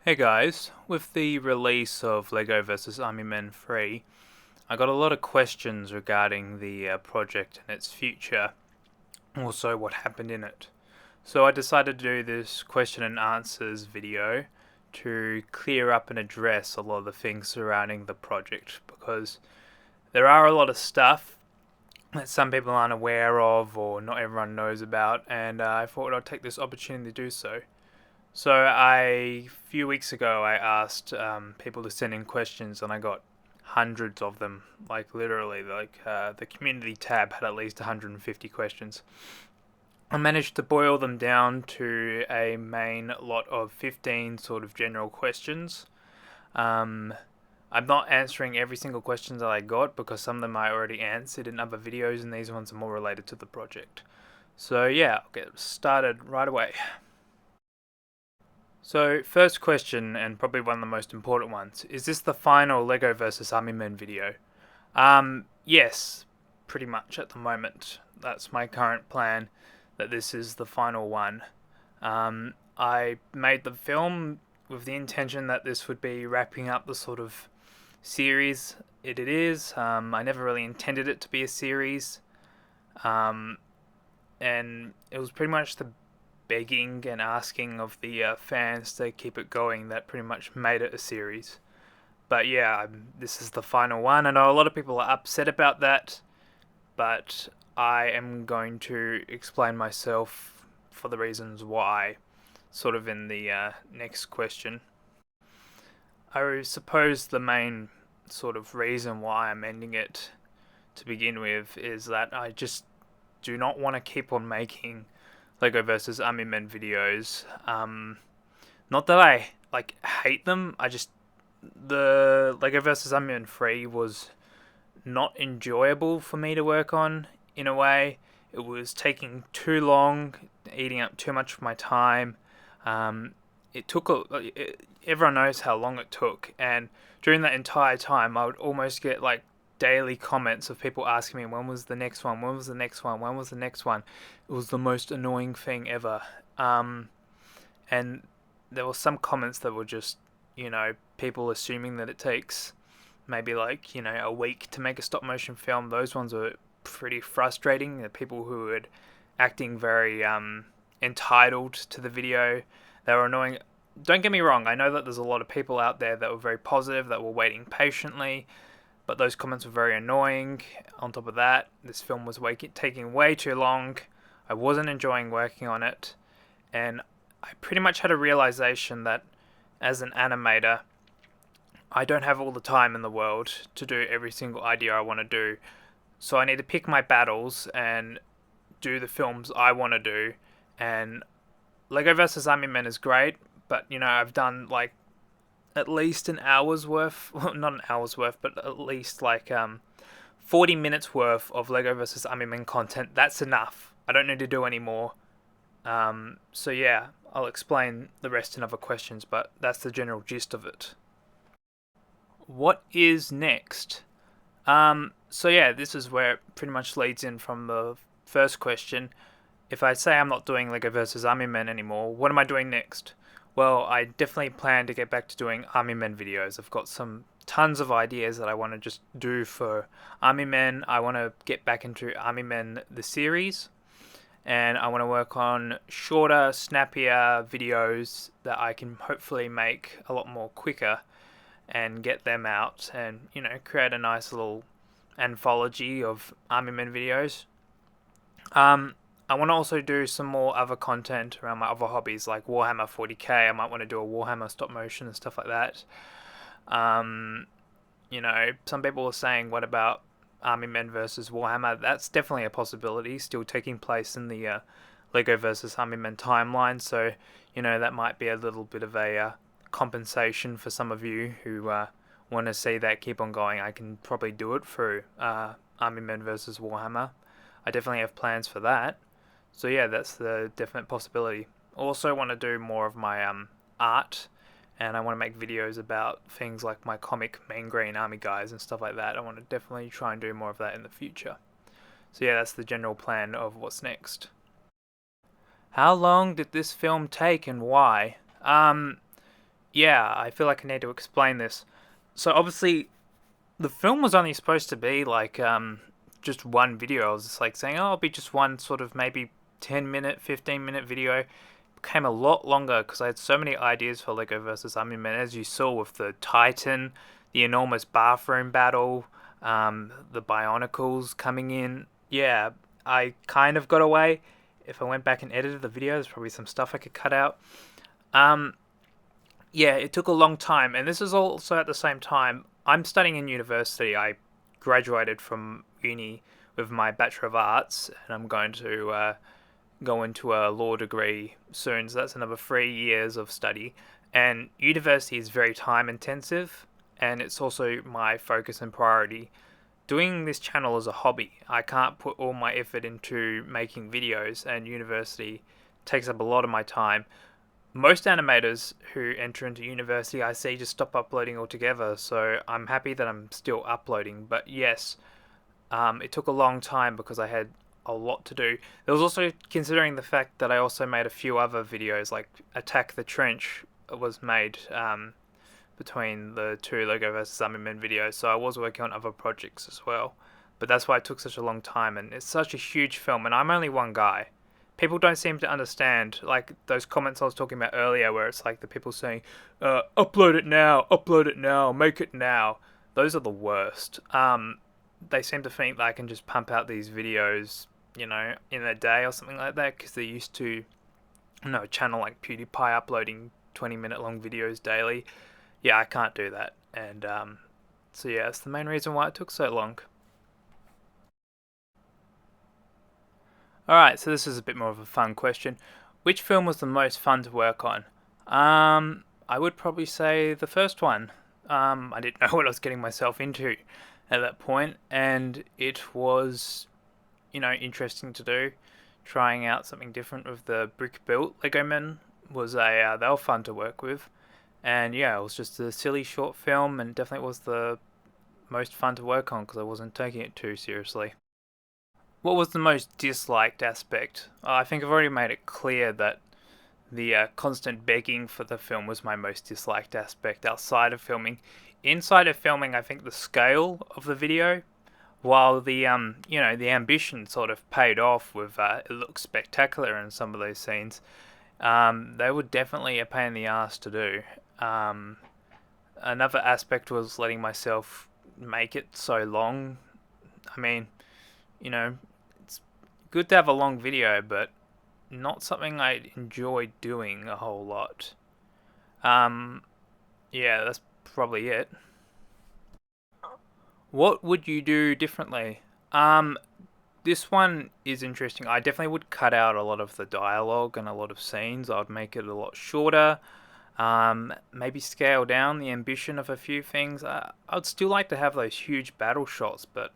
Hey guys, with the release of LEGO vs Army Men 3, I got a lot of questions regarding the project and its future, also what happened in it. So I decided to do this question and answers video to clear up and address a lot of the things surrounding the project, because there are a lot of stuff that some people aren't aware of or not everyone knows about, and I thought I'd take this opportunity to do so. So a few weeks ago, I asked people to send in questions, and I got hundreds of them. Like literally, the community tab had at least 150 questions. I managed to boil them down to a main lot of 15 sort of general questions. Um, I'm not answering every single question that I got because some of them I already answered in other videos, and these ones are more related to the project. So yeah, I'll get started right away. So, first question, and probably one of the most important ones, is this the final LEGO vs Army Men video? Yes, pretty much at the moment. That's my current plan, that this is the final one. I made the film with the intention that this would be wrapping up the sort of series it is. I never really intended it to be a series. Um, and it was pretty much the begging and asking of the fans to keep it going that pretty much made it a series. But yeah, this is the final one. I know a lot of people are upset about that, but I am going to explain myself for the reasons why, sort of in the next question. I suppose the main sort of reason why I'm ending it to begin with is that I just do not want to keep on making LEGO versus Army Men videos. Not that I hate them. I just the LEGO versus Army Men 3 was not enjoyable for me to work on in a way. It was taking too long, eating up too much of my time. It took everyone knows how long it took, and during that entire time, I would almost get like daily comments of people asking me when was the next one, when was the next one, when was the next one. It was the most annoying thing ever. And there were some comments that were just, people assuming that it takes maybe a week to make a stop motion film. Those ones were pretty frustrating. The people who were acting very entitled to the video, they were annoying. Don't get me wrong, I know that there's a lot of people out there that were very positive, that were waiting patiently, but those comments were very annoying. On top of that, this film was taking way too long. I wasn't enjoying working on it, and I pretty much had a realization that as an animator, I don't have all the time in the world to do every single idea I want to do. So I need to pick my battles and do the films I want to do. And LEGO vs Army Men is great, but I've done like at least an hour's worth, well, not an hour's worth, but at least 40 minutes worth of LEGO vs Army Men content. That's enough. I don't need to do any more. So yeah, I'll explain the rest in other questions, but that's the general gist of it. What is next? So yeah, this is where it pretty much leads in from the first question. If I say I'm not doing LEGO vs Army Men anymore, what am I doing next? Well, I definitely plan to get back to doing Army Men videos. I've got tons of ideas that I want to just do for Army Men. I want to get back into Army Men the series, and I want to work on shorter, snappier videos that I can hopefully make a lot more quicker and get them out and, create a nice little anthology of Army Men videos. I want to also do some more other content around my other hobbies like Warhammer 40k. I might want to do a Warhammer stop motion and stuff like that. Some people are saying, what about Army Men versus Warhammer? That's definitely a possibility, still taking place in the LEGO versus Army Men timeline. So, that might be a little bit of a compensation for some of you who want to see that keep on going. I can probably do it for Army Men versus Warhammer. I definitely have plans for that. So yeah, that's the definite possibility. I also want to do more of my art, and I want to make videos about things like my comic Mean Green Army Guys and stuff like that. I want to definitely try and do more of that in the future. So yeah, that's the general plan of what's next. How long did this film take and why? Yeah, I feel like I need to explain this. So obviously, the film was only supposed to be like just one video. I was just like saying, oh, it'll be just one sort of maybe 10-minute, 15-minute video. It became a lot longer because I had so many ideas for Lego versus Army Men, as you saw with the Titan, the enormous bathroom battle, the Bionicles coming in. Yeah, I kind of got away. If I went back and edited the video, there's probably some stuff I could cut out. Um, yeah, it took a long time, and this is also at the same time. I'm studying in university. I graduated from uni with my Bachelor of Arts, and I'm going to go into a law degree soon. So that's another 3 years of study. And university is very time intensive, and it's also my focus and priority. Doing this channel as a hobby, I can't put all my effort into making videos, and university takes up a lot of my time. Most animators who enter into university I see just stop uploading altogether, so I'm happy that I'm still uploading. But yes, it took a long time because I had a lot to do. There was also considering the fact that I also made a few other videos, like Attack the Trench was made between the two Lego vs. Army Men videos, so I was working on other projects as well. But that's why it took such a long time, and it's such a huge film, and I'm only one guy. People don't seem to understand, like those comments I was talking about earlier, where it's like the people saying, upload it now, make it now. Those are the worst. They seem to think that I can just pump out these videos, in a day or something like that, because they're used to, a channel like PewDiePie uploading 20-minute long videos daily. Yeah, I can't do that. And so yeah, that's the main reason why it took so long. Alright, so this is a bit more of a fun question. Which film was the most fun to work on? I would probably say the first one. I didn't know what I was getting myself into at that point, and it was, interesting to do. Trying out something different with the brick built Lego Men was they were fun to work with, and yeah, it was just a silly short film, and definitely was the most fun to work on because I wasn't taking it too seriously. What was the most disliked aspect? I think I've already made it clear that the constant begging for the film was my most disliked aspect outside of filming. Inside of filming, I think the scale of the video, while the ambition sort of paid off with it looks spectacular in some of those scenes. They were definitely a pain in the ass to do. Another aspect was letting myself make it so long. I mean, it's good to have a long video, but not something I enjoy doing a whole lot. Um, yeah, that's probably it. What would you do differently? This one is interesting. I definitely would cut out a lot of the dialogue and a lot of scenes. I would make it a lot shorter. Maybe scale down the ambition of a few things. I'd still like to have those huge battle shots, but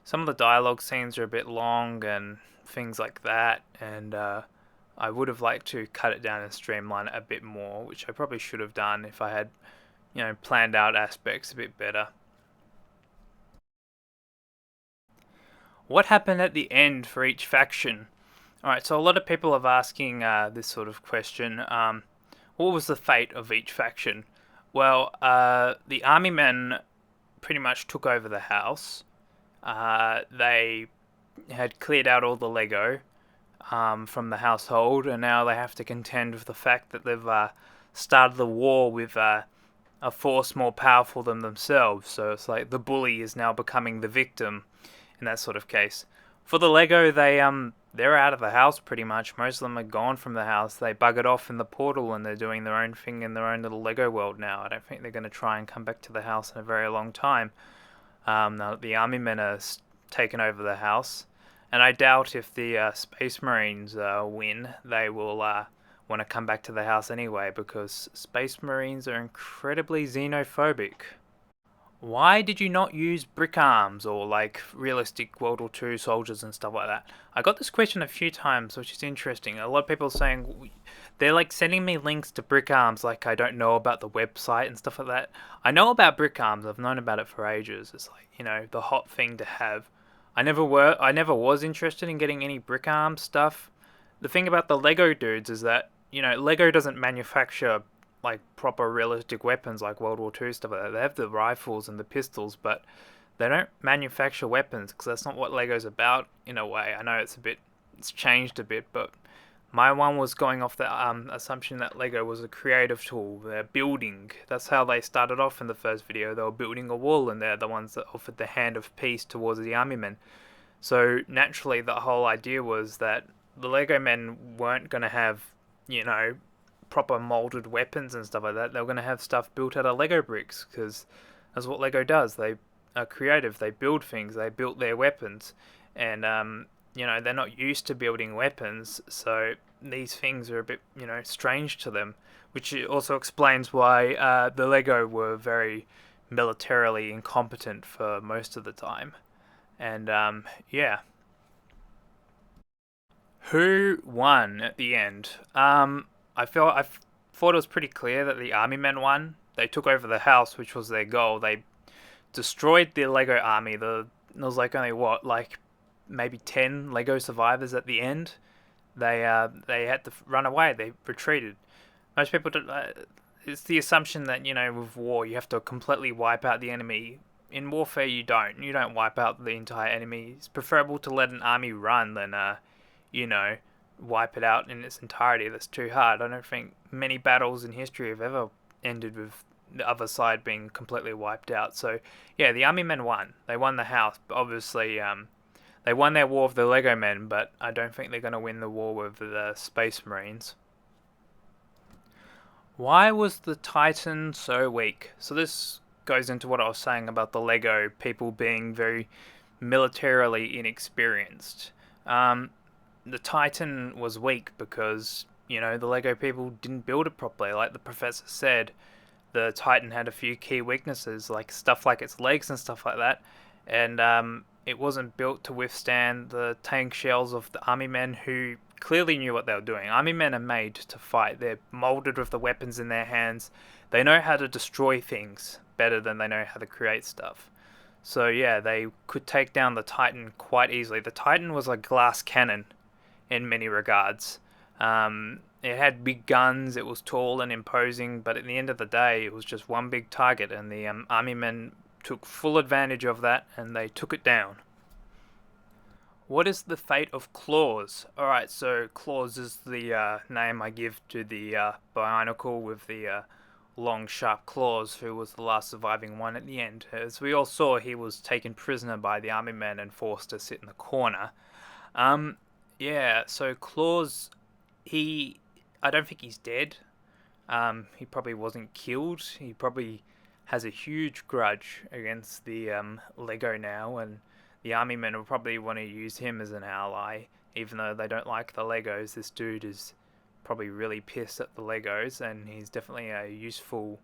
some of the dialogue scenes are a bit long and things like that. And I would have liked to cut it down and streamline it a bit more, which I probably should have done if I had, planned out aspects a bit better. What happened at the end for each faction? Alright, so a lot of people are asking this sort of question. What was the fate of each faction? Well, the army men pretty much took over the house. They had cleared out all the Lego from the household, and now they have to contend with the fact that they've started the war with a force more powerful than themselves. So it's like the bully is now becoming the victim in that sort of case. For the Lego, they're out of the house pretty much. Most of them are gone from the house. They buggered off in the portal and they're doing their own thing in their own little Lego world now. I don't think they're going to try and come back to the house in a very long time. Now that the army men are taken over the house, and I doubt if the Space Marines win, they will want to come back to the house anyway, because Space Marines are incredibly xenophobic. Why did you not use Brickarms or like realistic World War II soldiers and stuff like that? I got this question a few times, which is interesting. A lot of people saying they're like sending me links to Brickarms like I don't know about the website and stuff like that. I know about Brickarms. I've known about it for ages. It's like, the hot thing to have. I never was interested in getting any Brickarms stuff. The thing about the Lego dudes is that, Lego doesn't manufacture like proper realistic weapons like World War II stuff like that. They have the rifles and the pistols, but they don't manufacture weapons because that's not what Lego's about in a way. I know it's changed a bit, but my one was going off the assumption that Lego was a creative tool. They're building. That's how they started off in the first video. They were building a wall, and they're the ones that offered the hand of peace towards the army men. So naturally, the whole idea was that the Lego men weren't going to have, you know, proper molded weapons and stuff like that. They were going to have stuff built out of Lego bricks because that's what Lego does. They are creative. They build things. They built their weapons, and they're not used to building weapons, so these things are a bit, strange to them, which also explains why the Lego were very militarily incompetent for most of the time. And yeah. Who won at the end? I thought it was pretty clear that the army men won. They took over the house, which was their goal. They destroyed the Lego army. There was like only maybe 10 Lego survivors at the end. They had to run away. They retreated. Most people don't. It's the assumption that with war you have to completely wipe out the enemy. In warfare, you don't. You don't wipe out the entire enemy. It's preferable to let an army run than wipe it out in its entirety. That's too hard. I don't think many battles in history have ever ended with the other side being completely wiped out. So yeah, the army men won. They won the house. But obviously, they won their war with the Lego men, but I don't think they're going to win the war with the Space Marines. Why was the Titan so weak? So this goes into what I was saying about the Lego people being very militarily inexperienced. The Titan was weak because, the Lego people didn't build it properly. Like the professor said, the Titan had a few key weaknesses, like stuff like its legs and stuff like that. And it wasn't built to withstand the tank shells of the army men who clearly knew what they were doing. Army men are made to fight. They're molded with the weapons in their hands. They know how to destroy things better than they know how to create stuff. So yeah, they could take down the Titan quite easily. The Titan was a glass cannon in many regards. It had big guns, it was tall and imposing, but at the end of the day, it was just one big target, and the army men took full advantage of that, and they took it down. What is the fate of Claws? Alright, so Claws is the name I give to the Bionicle with the long, sharp claws, who was the last surviving one at the end. As we all saw, he was taken prisoner by the army men and forced to sit in the corner. Yeah, so Claws, I don't think he's dead. He probably wasn't killed. He probably has a huge grudge against the Lego now, and the army men will probably want to use him as an ally, even though they don't like the Legos. This dude is probably really pissed at the Legos, and he's definitely a useful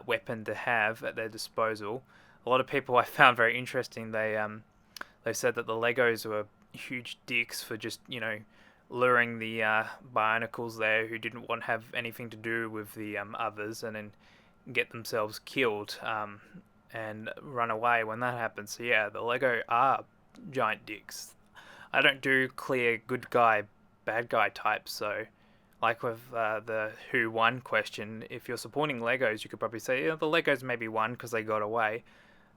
weapon to have at their disposal. A lot of people I found very interesting. They said that the Legos were huge dicks for just luring the Bionicles there who didn't want to have anything to do with the others, and then get themselves killed and run away when that happens. So yeah, the Lego are giant dicks. I don't do clear good guy, bad guy types, so like with the who won question, if you're supporting Legos, you could probably say, the Legos maybe won because they got away.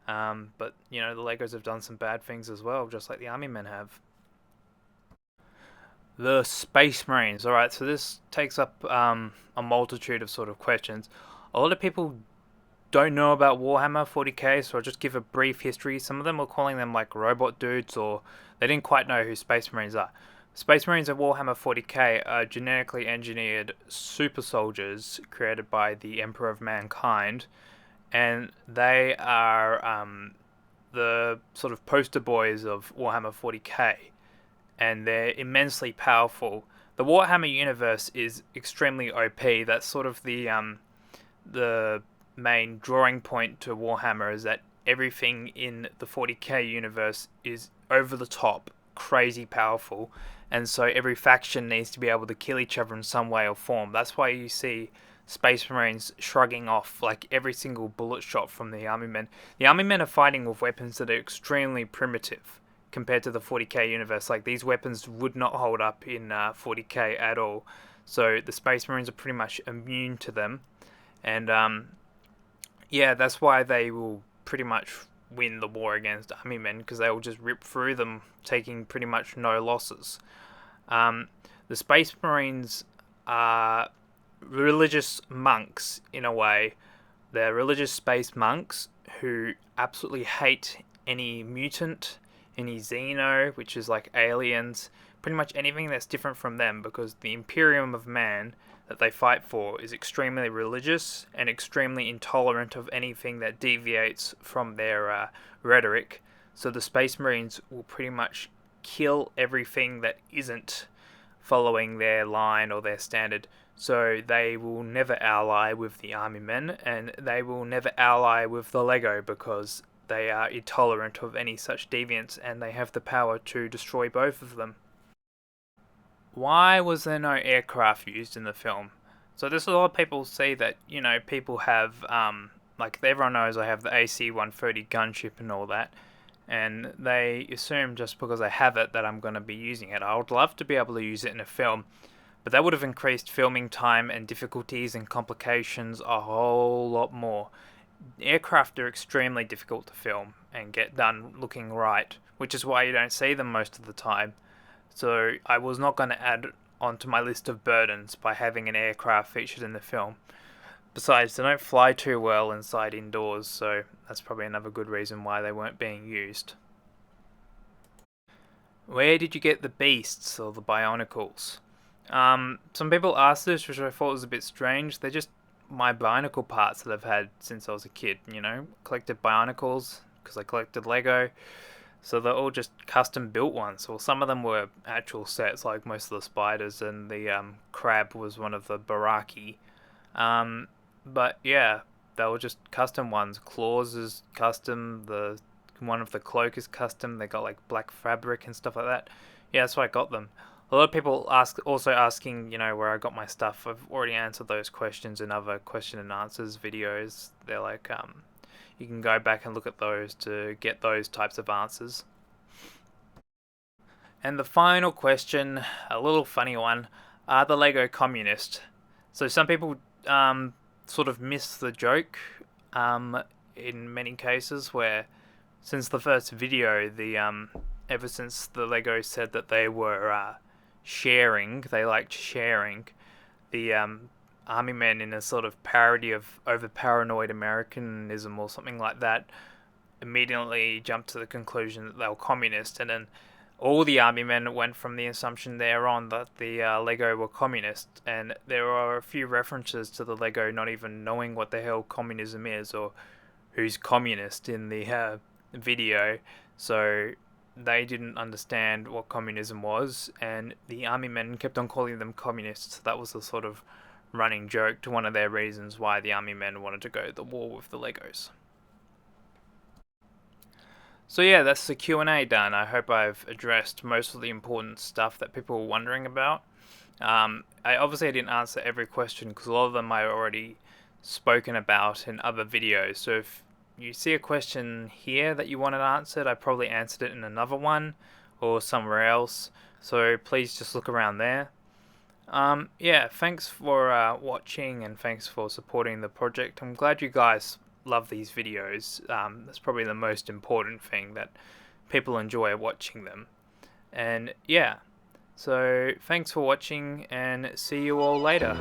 But, the Legos have done some bad things as well, just like the army men have. The Space Marines. Alright, so this takes up a multitude of sort of questions. A lot of people don't know about Warhammer 40k, so I'll just give a brief history. Some of them were calling them like robot dudes, or they didn't quite know who Space Marines are. Space Marines of Warhammer 40k are genetically engineered super soldiers created by the Emperor of Mankind, and they are the sort of poster boys of Warhammer 40k, and they're immensely powerful. The Warhammer universe is extremely OP. That's sort of the main drawing point to Warhammer, is that everything in the 40k universe is over the top, crazy powerful, and so every faction needs to be able to kill each other in some way or form. That's why you see Space Marines shrugging off like every single bullet shot from the army men. The army men are fighting with weapons that are extremely primitive compared to the 40k universe. Like, these weapons would not hold up in 40k at all. so the Space Marines are pretty much immune to them, and yeah, that's why they will pretty much win the war against army men, because they will just rip through them, taking pretty much no losses. Um, the Space Marines are religious monks in a way. They're religious space monks who absolutely hate any mutant, any xeno, which is like aliens, pretty much anything that's different from them, because the Imperium of Man that they fight for is extremely religious and extremely intolerant of anything that deviates from their rhetoric. So the Space Marines will pretty much kill everything that isn't following their line or their standard. So they will never ally with the army men, and they will never ally with the Lego, because they are intolerant of any such deviance, and they have the power to destroy both of them. Why was there no aircraft used in the film? So there's a lot of people say that, people have, like everyone knows I have the AC-130 gunship and all that, and they assume just because I have it that I'm going to be using it. I would love to be able to use it in a film, but that would have increased filming time and difficulties and complications a whole lot more. Aircraft are extremely difficult to film and get done looking right, which is why you don't see them most of the time. So I was not going to add onto my list of burdens by having an aircraft featured in the film. Besides, they don't fly too well inside indoors, so that's probably another good reason why they weren't being used. Where did you get the beasts or the bionicles? Some people asked this, which I thought was a bit strange. They're just my bionicle parts that I've had since I was a kid, collected bionicles because I collected Lego. So they're all just custom built ones. Well, some of them were actual sets, like most of the spiders, and the crab was one of the Baraki. But yeah, they were just custom ones. Claws is custom. The one of the cloak is custom. They got like black fabric and stuff like that. Yeah, that's why I got them. A lot of people also asking, where I got my stuff. I've already answered those questions in other question and answers videos. They're like, you can go back and look at those to get those types of answers. And the final question, a little funny one, are the Lego communist? So some people sort of miss the joke in many cases, where since the first video, ever since the Lego said that they were sharing, they liked sharing, the army men, in a sort of parody of over paranoid Americanism or something like that, immediately jumped to the conclusion that they were communist, and then all the army men went from the assumption thereon that the Lego were communist, and there are a few references to the Lego not even knowing what the hell communism is or who's communist in the video, so they didn't understand what communism was, and the army men kept on calling them communists. So that was a sort of running joke to one of their reasons why the army men wanted to go to the war with the Legos. So yeah, that's the Q&A done. I hope I've addressed most of the important stuff that people were wondering about. I didn't answer every question because a lot of them I already spoken about in other videos. So if you see a question here that you wanted answered, I probably answered it in another one or somewhere else. So please just look around there. Yeah, thanks for watching, and thanks for supporting the project. I'm glad you guys love these videos. That's probably the most important thing, that people enjoy watching them. And yeah, so thanks for watching, and see you all later.